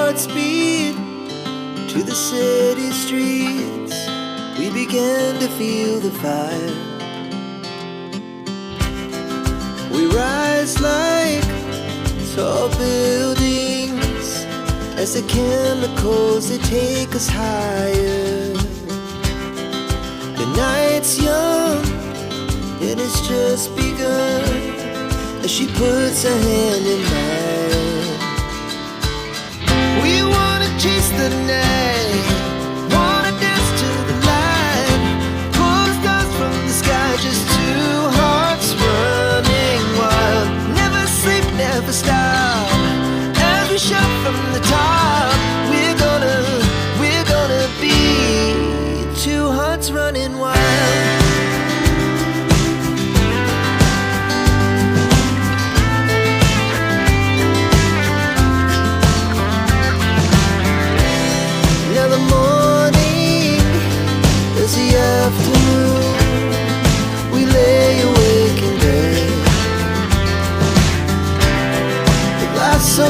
hearts beat to the city streets. We began to feel the fire. We rise like tall buildings as the chemicals, they take us higher. The night's young and it's just begun as she puts her hand in mine. We wanna chase the night, wanna dance to the light, pull the stars from the sky, just two hearts running wild. Never sleep, never stop, as we shout from the top. We're gonna be two hearts running wild. Afternoon, we lay awake in bed. The glass so